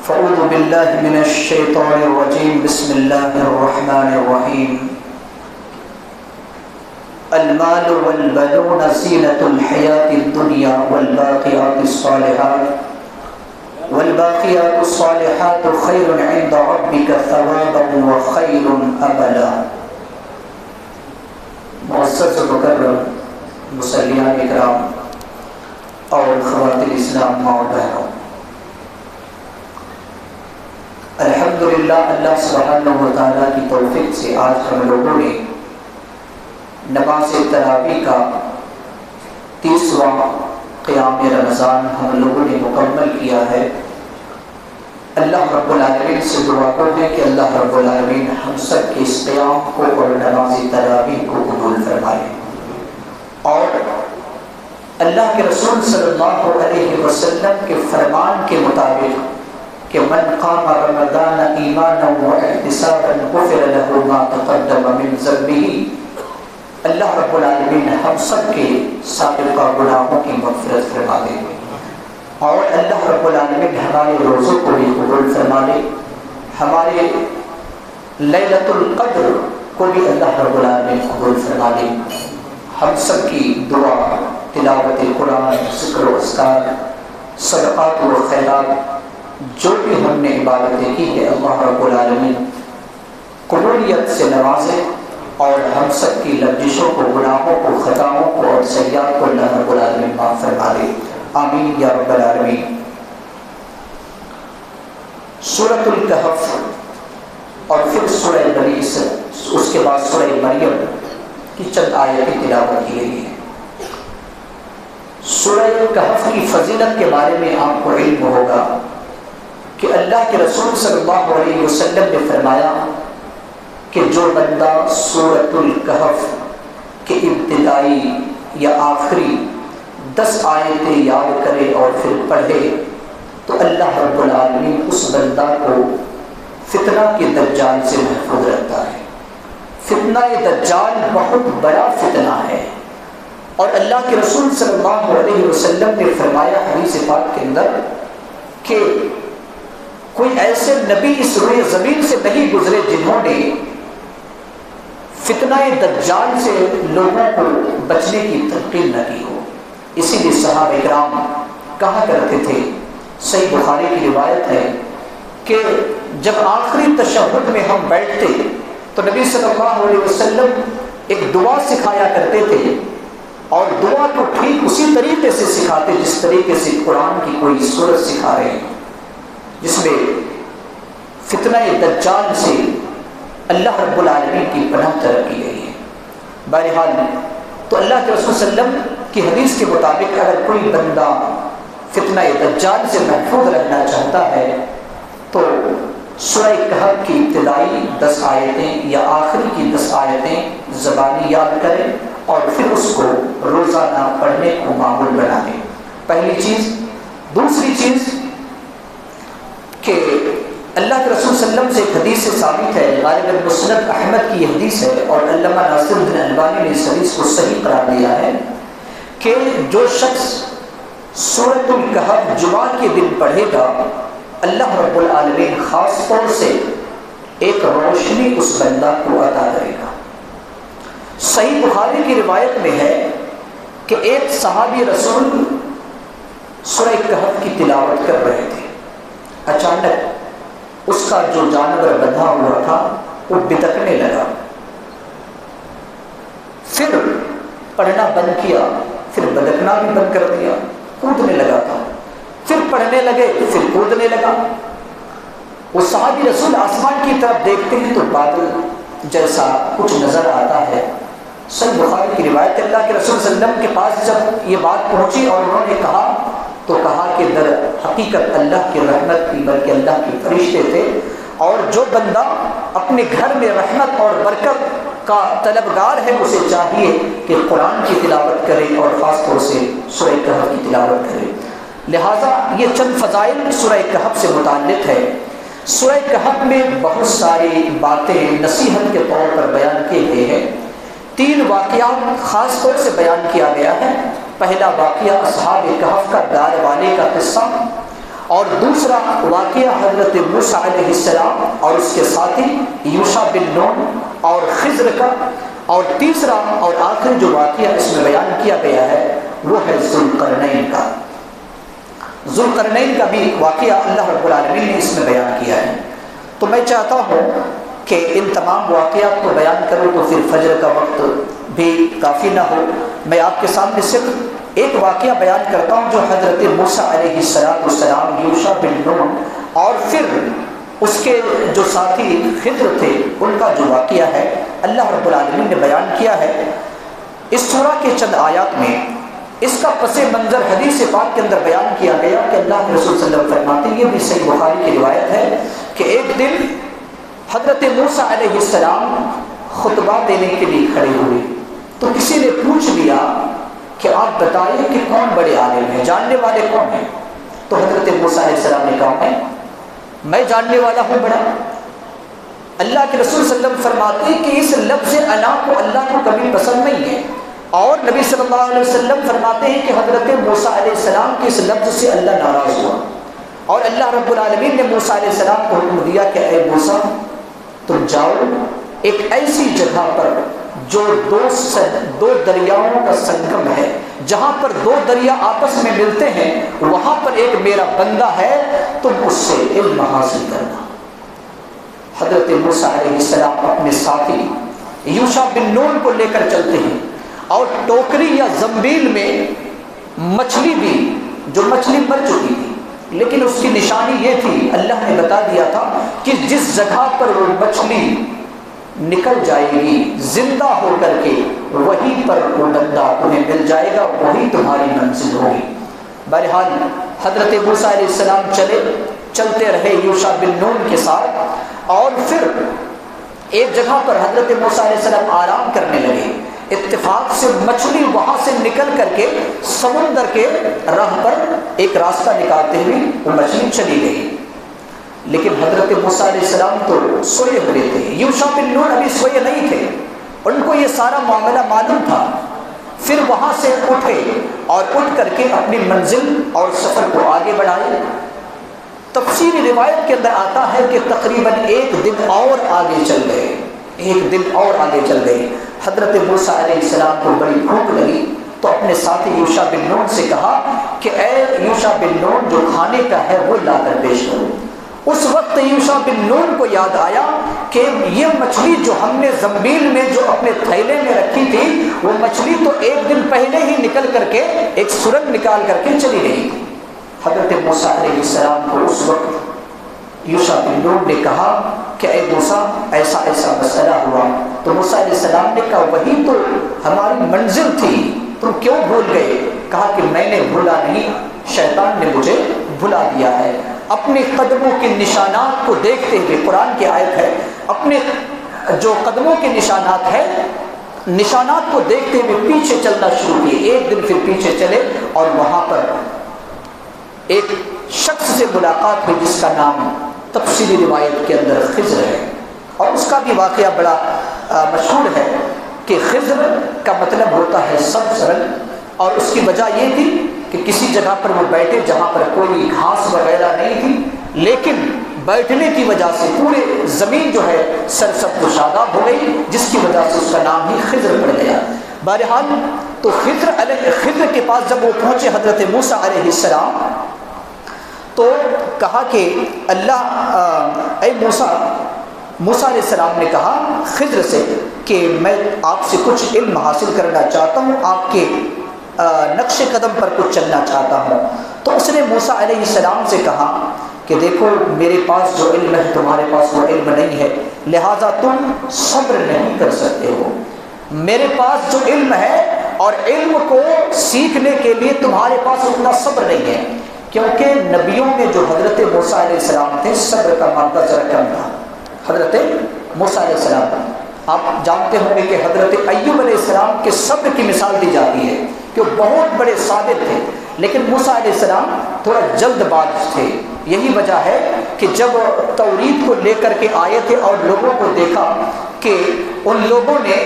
فأعوذ بالله من الشيطان الرجيم بسم الله الرحمن الرحيم المال والبنون زينة الحياة الدنيا والباقيات الصالحات خير عند ربك ثوابا وخير أملا۔ معزز و مکرم مسلیان اکرام اور خواتین اسلام ماں و بہنوں، الحمدللہ اللہ سبحانہ و تعالیٰ کی توفیق سے آج ہم لوگوں نے نماز تراویح کا 30واں قیام رمضان ہم لوگوں نے مکمل کیا ہے۔ اللہ رب العالمین سے دعا کرتے ہیں کہ اللہ رب العالمین ہم سب کے اس قیام کو اور نماز تراویح کو قبول فرمائے، اور اللہ کے رسول صلی اللہ علیہ وسلم کے فرمان کے مطابق کہ من قام رمضان ایمانا واحتسابا غفر له ما تقدم من ذنبه، اللہ رب العالمین ہم سب کے سابقہ گناہوں کی مغفرت فرما دے، اور اللہ رب العالمین ہمارے روزوں کو بھی قبول فرما دے، ہمارے لیلۃ القدر کو بھی اللہ رب العالمین قبول فرما دے۔ ہم سب کی دعا، تلاوت قرآن، ذکر و اذکار، صدقات و خیرات، جو بھی ہم نے عبادتیں کی ہے، اللہ رب العالمین قبولیت سے نوازے، اور ہم سب کی لغزشوں کو، گناہوں کو، خطاؤں کو اور سیئات کو اللہ رب العالمین معاف فرما دے، آمین یا رب العالمین۔ سورۃ الکہف اور پھر سورہ بنی اسرائیل، اس کے بعد سورہ مریم کی چند آیتیں تلاوت کی گئی ہیں۔ سورہ کہف کی فضیلت کے بارے میں آپ کو علم ہوگا کہ اللہ کے رسول صلی اللہ علیہ وسلم نے فرمایا کہ جو بندہ سورۃ الکہف کے ابتدائی یا آخری 10 آیتیں یاد کرے اور پھر پڑھے تو اللہ رب العالمین اس بندہ کو فتنہ کے دجال سے محفوظ رکھتا ہے۔ فتنہ دجال بہت بڑا فتنہ ہے، اور اللہ کے رسول صلی اللہ علیہ وسلم نے فرمایا حدیث پاک کے اندر کہ کوئی ایسے نبی اس روئے زمین سے نہیں گزرے جنہوں نے فتنہ دجال سے لوگوں کو بچنے کی تلقین نہ کی ہو۔ اسی لیے صحابہ کرام کہا کرتے تھے، صحیح بخاری کی روایت ہے کہ جب آخری تشہد میں ہم بیٹھتے تو نبی صلی اللہ علیہ وسلم ایک دعا سکھایا کرتے تھے، اور دعا کو ٹھیک اسی طریقے سے سکھاتے جس طریقے سے قرآن کی کوئی سورت سکھا رہے ہیں، جس میں فتنہ دجال سے اللہ رب العالمین کی پناہ طلب کی گئی ہے۔ بہرحال تو اللہ کے رسول صلی اللہ علیہ وسلم کی حدیث کے مطابق اگر کوئی بندہ فتنہ دجال سے محفوظ رہنا چاہتا ہے تو سورہ کہف کی ابتدائی 10 آیتیں یا آخری کی 10 آیتیں زبانی یاد کریں، اور پھر اس کو روزانہ پڑھنے کو معمول بنا دیں۔ پہلی چیز۔ دوسری چیز کہ اللہ کے رسول صلی اللہ علیہ وسلم سے ایک حدیث سے ثابت ہے، غالباً مسند احمد کی یہ حدیث ہے، اور علامہ ناصر الدین البانی نے اس حدیث کو صحیح قرار دیا ہے کہ جو شخص سورۃ الکہف جمعہ کے دن پڑھے گا، اللہ رب العالمین خاص طور سے ایک روشنی اس بندہ کو عطا کرے گا۔ صحیح بخاری کی روایت میں ہے کہ ایک صحابی رسول سورہ کہف کی تلاوت کر رہے تھے، اچانک اس کا جو جانور بندھا ہوا تھا وہ بتکنے لگا، پھر پڑھنا بند کیا، پھر بدکنا بھی بند کر دیا، کودنے لگا تھا، پھر پڑھنے لگے، پھر کودنے لگا۔ وہ صحابی رسول آسمان کی طرف دیکھتے ہیں تو بادل جیسا کچھ نظر آتا ہے۔ صحیح بخاری کی روایت، اللہ کے رسول صلی اللہ علیہ وسلم کے پاس جب یہ بات پہنچی اور انہوں نے کہا تو کہا کہ در حقیقت اللہ کی رحمت تھی، بلکہ اللہ کے فرشتے تھے، اور جو بندہ اپنے گھر میں رحمت اور برکت کا طلبگار ہے اسے چاہیے کہ قرآن کی تلاوت کرے اور خاص طور سے سورہ کہف کی تلاوت کرے۔ لہٰذا یہ چند فضائل سورہ کہف سے متعلق ہے۔ سورہ کہف میں بہت ساری باتیں نصیحت کے طور پر بیان کیے گئے ہیں۔ 3 واقعات خاص طور سے بیان کیا گیا ہے۔ پہلا واقعہ اصحاب کہف کا دار والے کا قصہ، اور دوسرا واقعہ حضرت موسیٰ علیہ السلام اور اس کے ساتھی یوشع بن نون اور خضر کا، اور تیسرا اور آخری جو واقعہ اس میں بیان کیا گیا ہے وہ ہے ذوالقرنین کا۔ ذوالقرنین کا بھی واقعہ اللہ رب العالمین نے اس میں بیان کیا ہے۔ تو میں چاہتا ہوں کہ ان تمام واقعات کو بیان کروں تو پھر فجر کا وقت بھی کافی نہ ہو۔ میں آپ کے سامنے صرف ایک واقعہ بیان کرتا ہوں جو حضرت موسیٰ علیہ السلام، یوشع بن نون اور پھر اس کے جو ساتھی خضر تھے ان کا جو واقعہ ہے اللہ رب العالمین نے بیان کیا ہے۔ اس سورہ کے چند آیات میں اس کا پس منظر حدیث پاک کے اندر بیان کیا گیا کہ اللہ کے رسول صلی اللہ علیہ وسلم فرماتے ہیں، یہ بھی صحیح بخاری کی روایت ہے کہ ایک دن حضرت موسیٰ علیہ السلام خطبہ دینے کے لیے کھڑے ہوئے تو کسی نے پوچھ لیا کہ آپ بتائیں کہ کون بڑے عالم ہیں، جاننے والے کون ہیں؟ تو حضرت موسیٰ علیہ السلام نے کہا میں جاننے والا ہوں بڑا۔ اللہ کے رسول صلی اللہ علیہ وسلم فرماتے ہیں کہ اس لفظ انا کو اللہ کو کبھی پسند نہیں ہے، اور نبی صلی اللہ علیہ وسلم فرماتے ہیں کہ حضرت موسیٰ علیہ السلام کے اس لفظ سے اللہ ناراض ہوا، اور اللہ رب العالمین نے موسیٰ علیہ السلام کو حکم دیا کہ اے موسیٰ تم جاؤ ایک ایسی جگہ پر جو دو دریاؤں کا سنگم ہے، جہاں پر دو دریا آپس میں ملتے ہیں، وہاں پر ایک میرا بندہ ہے، تم اس سے علم حاصل کرنا۔ حضرت موسیٰ علیہ السلام اپنے ساتھی یوشع بن نون کو لے کر چلتے ہیں، اور ٹوکری یا زنبیل میں مچھلی بھی، جو مچھلی مر چکی تھی لیکن اس کی نشانی یہ تھی، اللہ نے بتا دیا تھا کہ جس جگہ پر وہ مچھلی نکل جائے گی زندہ ہو کر کے وہیں پر وہ بندہ تمہیں مل جائے گا، وہی تمہاری منزل ہوگی۔ بہرحال حضرت موسیٰ علیہ السلام چلتے رہے یوشع بن نون کے ساتھ، اور پھر ایک جگہ پر حضرت موسیٰ علیہ السلام آرام کرنے لگے۔ اتفاق سے مچھلی وہاں سے نکل کر کے سمندر کے راہ پر ایک راستہ نکالتے ہوئے وہ مچھلی چلی گئی، لیکن حضرت موسیٰ علیہ السلام تو سوئے ہوئے تھے، یوشع بن نون ابھی سوئے نہیں تھے، ان کو یہ سارا معاملہ معلوم تھا۔ پھر وہاں سے اٹھے اور اٹھ کر کے اپنی منزل اور سفر کو آگے بڑھائے۔ تفسیری روایت کے اندر آتا ہے کہ تقریباً ایک دن اور آگے چل گئے، حضرت موسیٰ علیہ السلام کو بڑی بھوک لگی تو اپنے ساتھی یوشع بن نون سے کہا کہ اے یوشع بن نون جو کھانے کا ہے وہ لا کر پیش کرو۔ اس وقت یوشع بن نون کو یاد آیا کہ یہ مچھلی جو ہم نے زنبیل میں جو اپنے تھیلے میں رکھی تھی، وہ مچھلی تو ایک دن پہلے ہی نکل کر کے ایک سرنگ نکال کر کے چلی گئی۔ حضرت موسیٰ علیہ السلام کو اس وقت یوشع بن نون نے کہا کہ اے موسیٰ ایسا ایسا مسئلہ ہوا، تو موسیٰ علیہ السلام نے کہا وہی تو ہماری منزل تھی، تم کیوں بھول گئے؟ کہا کہ میں نے بھولا نہیں، شیطان نے مجھے بھلا دیا ہے۔ اپنے قدموں کے نشانات کو دیکھتے ہوئے، قرآن کی آیت ہے، اپنے جو قدموں کے نشانات ہیں، نشانات کو دیکھتے ہوئے پیچھے چلنا شروع کیے۔ ایک دن پھر پیچھے چلے اور وہاں پر ایک شخص سے ملاقات ہوئی جس کا نام تفصیلی روایت کے اندر خضر ہے، اور اس کا بھی واقعہ بڑا مشہور ہے کہ خضر کا مطلب ہوتا ہے سبز رنگ، اور اس کی وجہ یہ تھی کہ کسی جگہ پر وہ بیٹھے جہاں پر کوئی گھاس وغیرہ نہیں تھی، لیکن بیٹھنے کی وجہ سے پورے زمین جو ہے سرسبز و شاداب ہو گئی، جس کی وجہ سے اس کا نام ہی خضر پڑ گیا۔ بہرحال تو خضر کے پاس جب وہ پہنچے حضرت موسیٰ علیہ السلام، تو کہا کہ اے موسیٰ علیہ السلام نے کہا خضر سے کہ میں آپ سے کچھ علم حاصل کرنا چاہتا ہوں، آپ کے نقش قدم پر کچھ چلنا چاہتا ہوں۔ تو اس نے موسیٰ علیہ السلام سے کہا کہ دیکھو میرے پاس جو علم ہے تمہارے پاس وہ علم نہیں ہے، لہٰذا تم صبر نہیں کر سکتے ہو۔ میرے پاس جو علم ہے اور علم کو سیکھنے کے لیے تمہارے پاس اتنا صبر نہیں ہے، کیونکہ نبیوں میں جو حضرت موسیٰ علیہ السلام تھے صبر کا مادہ ذرا کم تھا۔ حضرت موسیٰ علیہ السلام، آپ جانتے ہوں گے کہ حضرت ایوب علیہ السلام کے صبر کی مثال دی جاتی ہے کہ وہ بہت بڑے صابر تھے، لیکن موسیٰ علیہ السلام تھوڑا جلد باز تھے۔ یہی وجہ ہے کہ جب توریت کو لے کر کے آئے تھے اور لوگوں کو دیکھا کہ ان لوگوں نے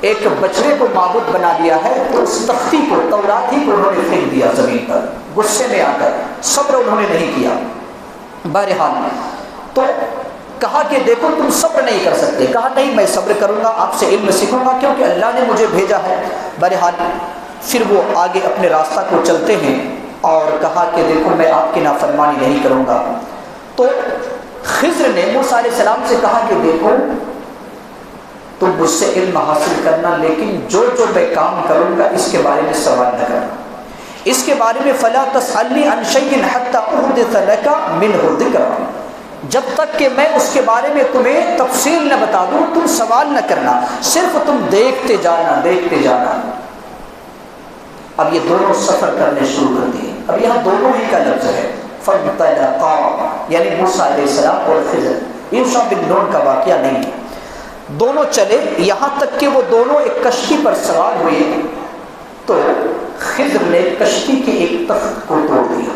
ایک بچڑے کو معبود بنا دیا ہے، تو اس تختی کو، تورات ہی کو انہوں نے پھینک دیا زمین پر غصے میں آ کر، صبر انہوں نے نہیں کیا۔ بہرحال تو کہا کہ دیکھو تم صبر نہیں کر سکتے، کہا نہیں میں صبر کروں گا، آپ سے علم سیکھوں گا کیونکہ اللہ نے مجھے بھیجا ہے۔ بہرحال پھر وہ آگے اپنے راستہ کو چلتے ہیں اور کہا کہ دیکھو میں آپ کی نافرمانی نہیں کروں گا۔ تو خضر نے موسیٰ علیہ السلام سے کہا کہ دیکھو تم مجھ سے علم حاصل کرنا، لیکن جو میں کام کروں گا اس کے بارے میں سوال نہ کرنا، اس کے بارے میں فلا تسألنی عن شیء حتی احدث لک منہ ذکرا، جب تک کہ میں اس کے بارے میں تمہیں تفصیل نہ بتا دوں تم سوال نہ کرنا، صرف تم دیکھتے جانا دیکھتے جانا۔ اب یہ دونوں سفر کرنے شروع کر دیے۔ اب یہاں دونوں ہی کا لفظ ہے، فانطلقا، یعنی موسیٰ علیہ السلام اور خضر، یوشع بن نون کا واقعہ نہیں ہے۔ دونوں چلے یہاں تک کہ وہ دونوں ایک کشتی پر سوار ہوئے، تو خضر نے کشتی کے ایک تخت کو توڑ دیا۔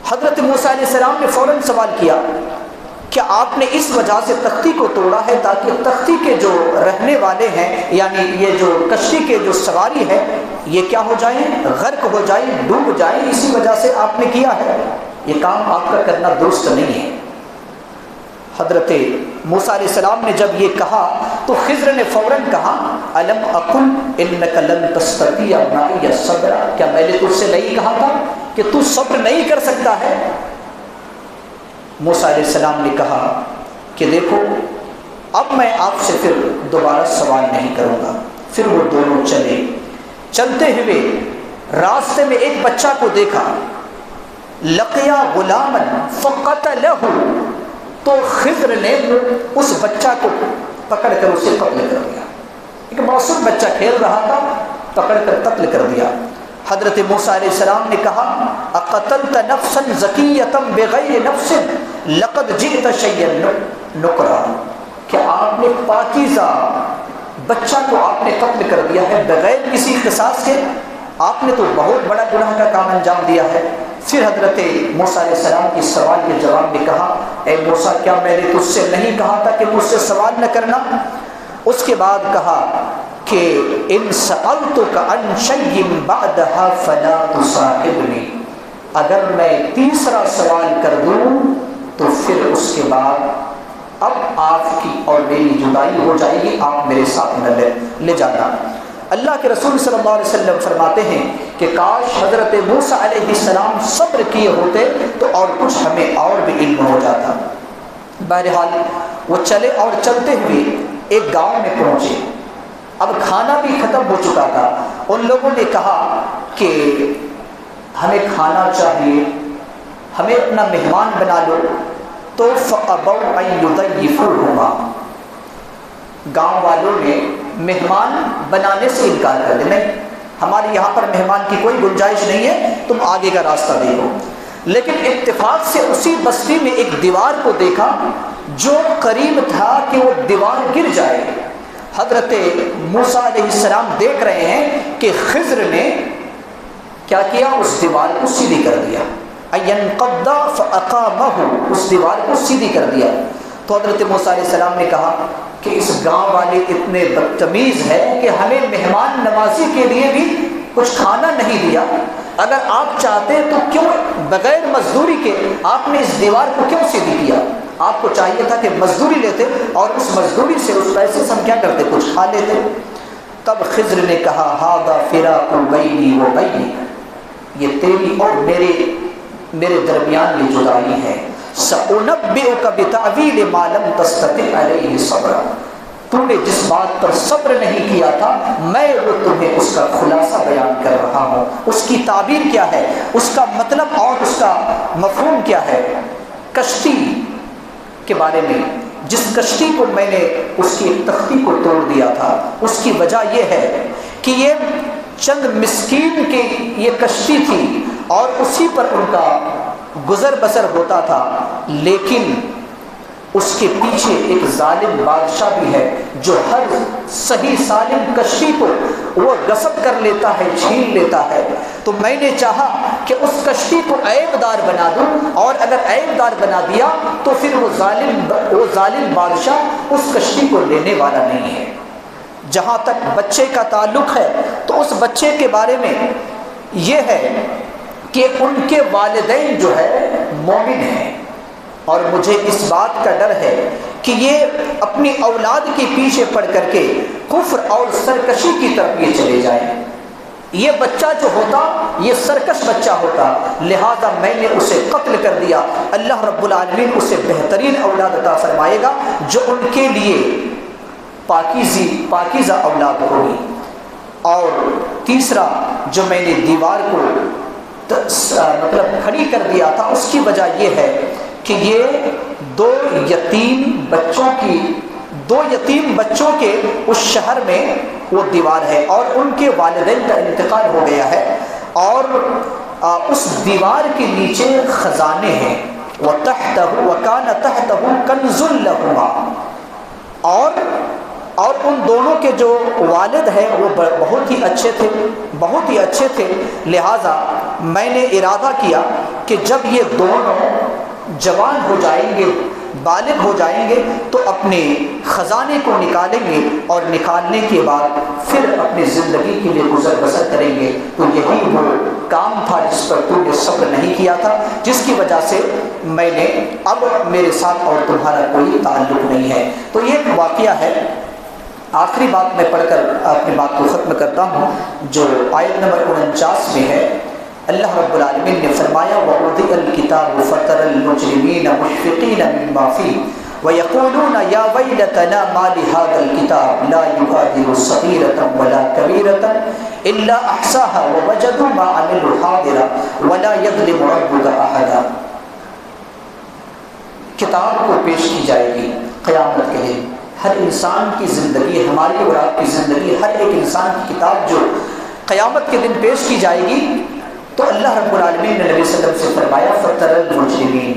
حضرت موسیٰ علیہ السلام نے فوراً سوال کیا کہ آپ نے اس وجہ سے تختی کو توڑا ہے تاکہ تختی کے جو رہنے والے ہیں، یعنی یہ جو کشتی کے جو سواری ہے، یہ کیا ہو جائیں؟ غرق ہو جائیں، ڈوب جائیں، اسی وجہ سے آپ نے کیا ہے، یہ کام آپ کا کرنا درست نہیں ہے۔ حضرت موسیٰ علیہ السلام نے جب یہ کہا تو خضر نے فوراً کہا الم اقل انک لن تستطیع معی صبرا، کیا میں نے تجھ سے نہیں کہا تھا کہ تو صبر نہیں کر سکتا ہے؟ موسیٰ علیہ السلام نے کہا کہ دیکھو اب میں آپ سے پھر دوبارہ سوال نہیں کروں گا۔ پھر وہ دونوں چلے، چلتے ہوئے راستے میں ایک بچہ کو دیکھا، لقیا غلاما فقتلہ، تو خضر نے اس بچہ کو پکڑ کر اسے قتل کر دیا۔ ایک معصوم بچہ کھیل رہا تھا، پکڑ کر قتل کر دیا۔ حضرت موسیٰ علیہ السلام نے کہا اقتلت نفسا زکیۃ بغیر نفس لقد جئت شیئا نکرا، کہ آپ نے پاکیزہ بچہ کو آپ نے قتل کر دیا ہے بغیر کسی قصاص کے، آپ نے تو بہت بڑا گناہ کا کام انجام دیا ہے۔ پھر حضرت موسیٰ علیہ السلام کی سوال کے جواب میں کہا اے موسیٰ کیا میں نے تجھ سے نہیں کہا تھا کہ مجھ سے سوال نہ کرنا؟ اس کے بعد کہا کہ ان سألتک عن شیء بعدها فلا تصاحبنی، اگر میں تیسرا سوال کر دوں تو پھر اس کے بعد اب آپ کی اور میری جدائی ہو جائے گی، آپ میرے ساتھ نہ لے جانا۔ اللہ کے رسول صلی اللہ علیہ وسلم فرماتے ہیں کہ کاش حضرت موسیٰ علیہ السلام صبر کیے ہوتے تو اور کچھ ہمیں اور بھی علم ہو جاتا۔ بہرحال وہ چلے اور چلتے ہوئے ایک گاؤں میں پہنچے۔ اب کھانا بھی ختم ہو چکا تھا، ان لوگوں نے کہا کہ ہمیں کھانا چاہیے، ہمیں اپنا مہمان بنا لو، تو فَأَبَوْا أَن يُضَيِّفُوهُمَا، گاؤں والوں نے مہمان بنانے سے انکار کر دیا، نہیں ہمارے یہاں پر مہمان کی کوئی گنجائش نہیں ہے، تم آگے کا راستہ دیکھو۔ لیکن اتفاق سے اسی بستی میں ایک دیوار کو دیکھا جو قریب تھا کہ وہ دیوار گر جائے۔ حضرت موسیٰ علیہ السلام دیکھ رہے ہیں کہ خضر نے کیا کیا، اس دیوار کو سیدھی کر دیا، اَيَنْقَضَّ فَأَقَامَهُ، اس دیوار کو سیدھی کر دیا۔ تو حضرت موسیٰ علیہ السلام نے کہا کہ اس گاؤں والے اتنے بدتمیز ہیں کہ ہمیں مہمان نوازی کے لیے بھی کچھ کھانا نہیں دیا، اگر آپ چاہتے تو کیوں بغیر مزدوری کے آپ نے اس دیوار کو کیوں سیدھی کیا؟ آپ کو چاہیے تھا کہ مزدوری لیتے اور اس مزدوری سے، اس پیسے سے ہم کیا کرتے، کچھ کھا لیتے۔ تب خضر نے کہا ھذا فراق بینی و بینک، یہ تیری اور میرے درمیان یہ جدائی ہے۔ سأنبئک بتأویل ما لم تستطع علیہ صبرا، تم نے جس بات پر صبر نہیں کیا تھا میں وہ تمہیں اس کا خلاصہ بیان کر رہا ہوں، اس کی تعبیر کیا ہے، اس کا مطلب اور اس کا مفہوم کیا ہے۔ کشتی کے بارے میں، جس کشتی کو میں نے اس کی ایک تختی کو توڑ دیا تھا، اس کی وجہ یہ ہے کہ یہ چند مسکین کی یہ کشتی تھی اور اسی پر ان کا گزر بسر ہوتا تھا، لیکن اس کے پیچھے ایک ظالم بادشاہ بھی ہے جو ہر صحیح سالم کشتی کو وہ غصب کر لیتا ہے، چھین لیتا ہے۔ تو میں نے چاہا کہ اس کشتی کو عیب دار بنا دوں، اور اگر عیب دار بنا دیا تو پھر وہ ظالم بادشاہ اس کشتی کو لینے والا نہیں ہے۔ جہاں تک بچے کا تعلق ہے تو اس بچے کے بارے میں یہ ہے کہ ان کے والدین جو ہے مومن ہیں، اور مجھے اس بات کا ڈر ہے کہ یہ اپنی اولاد کے پیچھے پڑ کر کے کفر اور سرکشی کی طرف یہ چلے جائیں۔ یہ بچہ جو ہوتا یہ سرکش بچہ ہوتا، لہذا میں نے اسے قتل کر دیا۔ اللہ رب العالمین اسے بہترین اولاد عطا فرمائے گا جو ان کے لیے پاکیزہ اولاد ہوگی۔ اور تیسرا جو میں نے دیوار کو کھڑی کر دیا تھا، اس کی وجہ یہ ہے کہ یہ دو یتیم بچوں کے اس شہر میں وہ دیوار ہے، اور ان کے والدین کا انتقال ہو گیا ہے، اور اس دیوار کے نیچے خزانے ہیں۔ وَكَانَ تَحْتَهُ كَنْزٌ لَهُمَا، اور ان دونوں کے جو والد ہیں وہ بہت ہی اچھے تھے، لہٰذا میں نے ارادہ کیا کہ جب یہ دونوں جوان ہو جائیں گے، بالغ ہو جائیں گے، تو اپنے خزانے کو نکالیں گے، اور نکالنے کے بعد پھر اپنی زندگی کے لیے گزر بسر کریں گے۔ تو یہی وہ کام تھا جس پر تو نے صبر نہیں کیا تھا، جس کی وجہ سے میں نے اب میرے ساتھ اور تمہارا کوئی تعلق نہیں ہے۔ تو یہ ایک واقعہ ہے۔ آخری بات میں پڑھ کر اپنی بات کو ختم کرتا ہوں، جو آیت نمبر 49 میں ہے۔ اللہ رب العالمین نے فرمایا وَوُضِعَ الْكِتَابُ فَتَرَى الْمُجْرِمِينَ مُشْفِقِينَ مِمَّا فِيهِ وَيَقُولُونَ يَا وَيْلَتَنَا مَا لِهَذَا الْكِتَابِ لَا يُغَادِرُ صَغِيرَةً وَلَا كَبِيرَةً إِلَّا أَحْصَاهَا وَوَجَدُوا مَا عَمِلُوا حَاضِرًا وَلَا يَظْلِمُ رَبُّكَ أَحَدًا۔ کتاب کو پیش کی جائے گی قیامت کے دن۔ ہر انسان کی زندگی، ہماری اور آپ کی زندگی، ہر ایک انسان کی کتاب جو قیامت کے دن پیش کی جائے گی، تو اللہ رب العالمین نے نبی صلی اللہ علیہ وسلم سے فرمایا فَتَرَى الْمُجْرِمِينَ،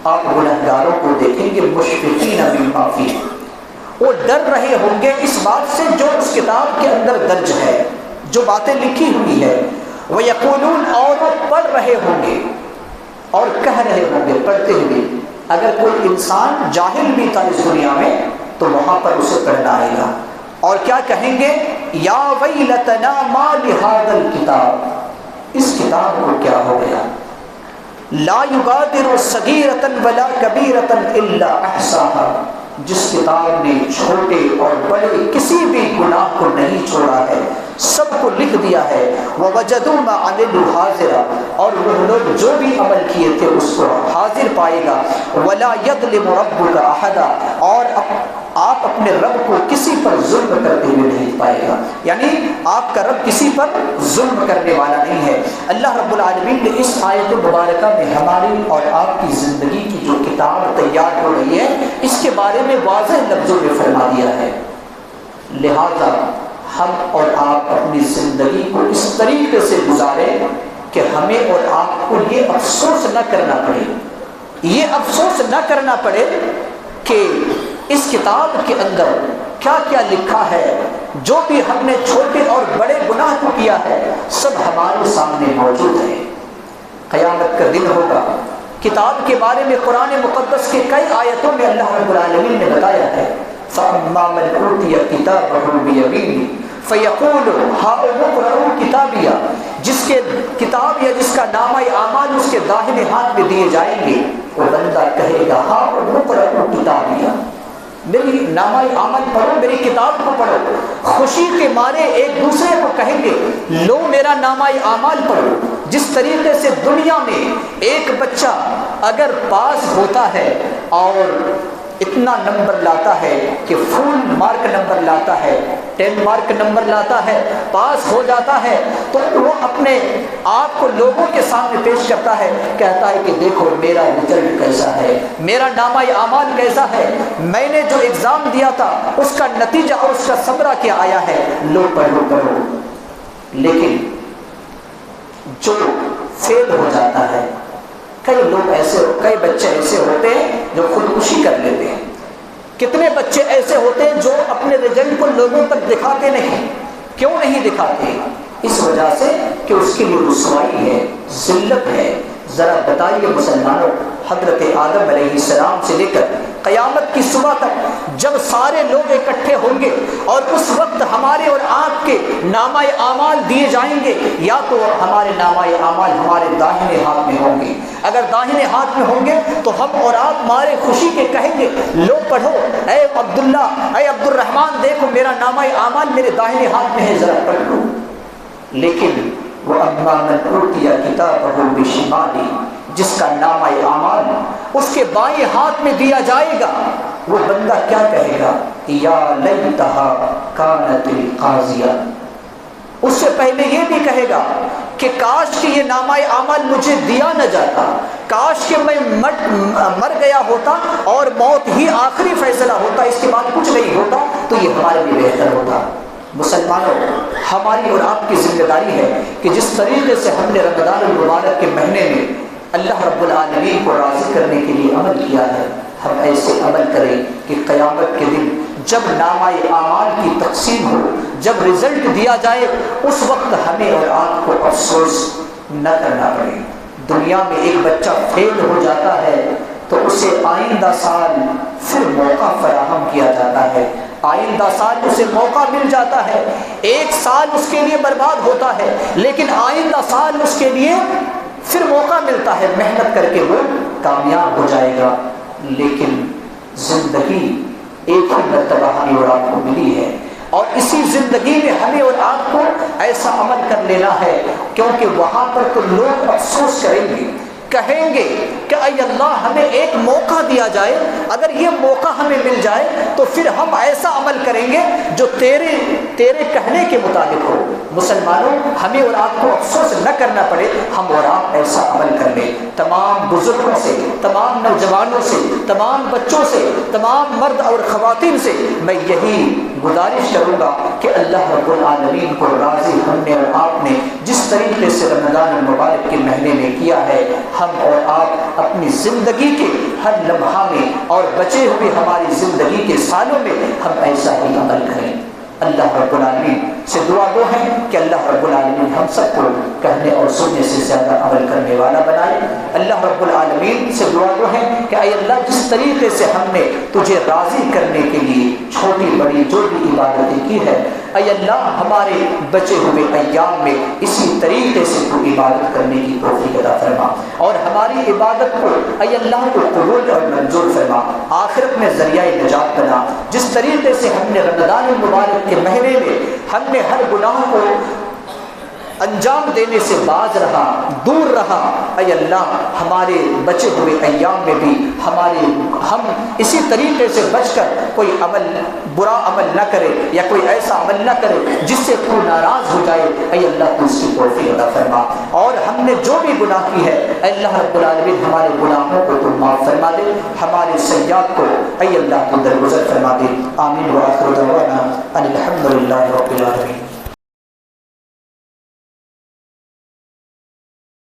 آپ گنہگاروں کو دیکھیں گے مُشْفِقِينَ مِمَّا فِيهِ، وہ ڈر رہے ہوں گے اس بات سے جو اس کتاب کے اندر درج ہے، جو باتیں لکھی ہوئی ہے۔ وَيَقُولُونَ، اور وہ پڑھ رہے ہوں گے اور کہہ رہے ہوں گے، پڑھتے ہوئے۔ اگر کوئی انسان جاہل بھی تھا اس دنیا میں تو وہاں پر اسے پڑھنا آئے گا، اور کیا کہیں گے؟ یا ویلتنا ما لہذا الکتاب، اس کتاب کو کیا ہو گیا؟ لا یغادر صغیرۃ ولا کبیرۃ الا احصاها، جس کتاب نے چھوٹے اور بڑے کسی بھی گناہ کو نہیں چھوڑا ہے، سب کو لکھ دیا ہے۔ ووجدوا ما عملوا حاضرا، اور وہ لوگ جو بھی عمل کیے تھے اس کو حاضر پائے گا۔ ولا یظلم ربک احدا، اور آپ اپنے رب کو کسی پر ظلم کرتے ہوئے نہیں پائے گا، یعنی آپ کا رب کسی پر ظلم کرنے والا نہیں ہے۔ اللہ رب العالمین نے اس آیت مبارکہ میں ہماری اور آپ کی زندگی کی جو کتاب تیار ہو رہی ہے اس کے بارے میں واضح لفظوں میں فرما دیا ہے، لہذا ہم اور آپ اپنی زندگی کو اس طریقے سے گزاریں کہ ہمیں اور آپ کو یہ افسوس نہ کرنا پڑے کہ اس کتاب کے اندر کیا کیا لکھا ہے، جو بھی ہم نے چھوٹے اور بڑے گناہ کو کیا ہے سب ہمارے سامنے موجود ہے۔ قیامت کا دن ہوگا، کتاب کے بارے میں قرآن مقدس کے کئی آیتوں میں اللہ رب العالمین نے بتایا ہے فَأَمَّا مَنْ أُوتِيَ كِتَابَهُ بِيَمِينِهِ فَيَقُولُ هَاؤُمُ اقْرَءُوا كِتَابِيَهْ، جس کے کتاب یا جس کا نامہ اعمال اس کے داہنے ہاتھ میں دیے جائیں گے، وہ بندہ کہے گا هَاؤمُ اقْرَءُوا كِتَابِيَهْ، میری نامہ عمل پڑھو، میری کتاب کو پڑھو۔ خوشی کے مارے ایک دوسرے کو کہیں گے لو میرا نامہ اعمال پڑھو۔ جس طریقے سے دنیا میں ایک بچہ اگر پاس ہوتا ہے اور اتنا نمبر لاتا ہے کہ فل مارک نمبر لاتا ہے، 10 مارک نمبر لاتا ہے، پاس ہو جاتا ہے، تو وہ اپنے آپ کو لوگوں کے سامنے پیش کرتا ہے، کہتا ہے کہ دیکھو میرا رزلٹ کیسا ہے، میرا نامہ اعمال کیسا ہے، میں نے جو ایگزام دیا تھا اس کا نتیجہ اور اس کا ثمرہ کیا آیا ہے، لو پڑھو۔ لیکن جو فیل ہو جاتا ہے، کئی بچے ایسے ہوتے ہیں جو خودکشی کر لیتے ہیں، کتنے بچے ایسے ہوتے ہیں جو اپنے رزلٹ کو لوگوں تک دکھاتے نہیں۔ کیوں نہیں دکھاتے؟ اس وجہ سے کہ اس کے لیے رسوائی ہے، ذلت ہے۔ ذرا بتائیے مسلمانوں، حضرت آدم علیہ السلام سے لے کر قیامت کی صبح تک جب سارے لوگ اکٹھے ہوں گے اور اس وقت ہمارے اور آپ کے نامہ اعمال دیے جائیں گے، یا تو ہمارے نامہ اعمال ہمارے داہنے ہاتھ میں ہوں گے، اگر داہنے ہاتھ میں ہوں گے تو ہم اور آپ مارے خوشی کے کہیں گے لو پڑھو اے عبداللہ، اے عبد الرحمن، دیکھو میرا نامہ اعمال میرے داہنے ہاتھ میں ہے، ذرا پڑھ لو۔ لیکن وہ اما من اوتی کتابہ بشمالہ، جس کا نامہ اعمال اس کے بائیں ہاتھ میں دیا جائے گا، وہ بندہ کیا کہے گا؟ یا لیتہا کانت القاضیہ، اس سے پہلے یہ بھی کہے گا کہ کاش کہ یہ نامہ اعمال مجھے دیا نہ جاتا، کاش کہ میں مر گیا ہوتا اور موت ہی آخری فیصلہ ہوتا، اس کے بعد کچھ نہیں ہوتا تو یہ ہمارے لیے بہتر ہوتا۔ مسلمانوں، ہماری اور آپ کی ذمہ داری ہے کہ جس طریقے سے ہم نے رمضان المبارک کے مہینے میں اللہ رب العالمین کو راضی کرنے کے لیے عمل کیا ہے، ہم ایسے عمل کریں کہ قیامت کے دن جب نامہ اعمال کی تقسیم ہو، جب رزلٹ دیا جائے، اس وقت ہمیں اور آپ کو افسوس نہ کرنا پڑے۔ دنیا میں ایک بچہ فیل ہو جاتا ہے تو اسے آئندہ سال پھر موقع فراہم کیا جاتا ہے، آئندہ سال اسے موقع مل جاتا ہے، ایک سال اس کے لیے برباد ہوتا ہے لیکن آئندہ سال اس کے لیے پھر موقع ملتا ہے، محنت کر کے وہ کامیاب ہو جائے گا۔ لیکن زندگی ایک ہی مرتبہ ہمیں اور آپ کو ملی ہے، اور اسی زندگی میں ہمیں اور آپ کو ایسا عمل کر لینا ہے، کیونکہ وہاں پر تو لوگ افسوس کریں گے، کہیں گے کہ اے اللہ ہمیں ایک موقع دیا جائے، اگر یہ موقع ہمیں مل جائے تو پھر ہم ایسا عمل کریں گے جو تیرے کہنے کے مطابق ہو۔ مسلمانوں، ہمیں اور آپ کو افسوس نہ کرنا پڑے، ہم اور آپ ایسا عمل کر لیں۔ تمام بزرگوں سے، تمام نوجوانوں سے، تمام بچوں سے، تمام مرد اور خواتین سے میں یہی گزارش کروں گا کہ اللہ رب العالمین کو راضی ہم نے اور آپ نے جس طریقے سے رمضان المبارک کے مہینے میں کیا ہے، ہم اور آپ اپنی زندگی کے ہر لمحہ میں اور بچے ہوئے ہماری زندگی کے سالوں میں ہم ایسا ہی عمل کریں۔ اللہ رب العالمین سے دعا گو ہے کہ اللہ رب العالمین ہم سب کو کہنے اور سننے سے زیادہ عمل کرنے والا بنائے۔ اللہ رب العالمین سے دعا گو ہے کہ اے اللہ جس طریقے سے ہم نے تجھے راضی کرنے کے لیے چھوٹی بڑی جو بھی عبادتیں کی ہے، اے اللہ ہمارے بچے ہوئے ایام میں اسی طریقے سے تو عبادت کرنے کی توفیق عطا فرما، اور ہماری عبادت کو اے اللہ کو قبول اور منظور فرما، آخرت میں ذریعہ نجات بنا۔ جس طریقے سے ہم نے رمضان المبارک کے مہینے میں ہم نے ہر گناہ کو انجام دینے سے باز رہا، دور رہا، اے اللہ ہمارے بچے ہوئے ایام میں بھی ہم اسی طریقے سے بچ کر کوئی برا عمل نہ کرے یا کوئی ایسا عمل نہ کرے جس سے تو ناراض ہو جائے۔ اے اللہ تو اس کی توفیق عطا فرما، اور ہم نے جو بھی گناہ کی ہے اے اللہ رب العالمین ہمارے گناہوں کو تو معاف فرما دے، ہمارے سیئات کو اے اللہ تو درگزر فرما دے۔ آمین وآخر دعوانا ان الحمد للہ رب العالمین۔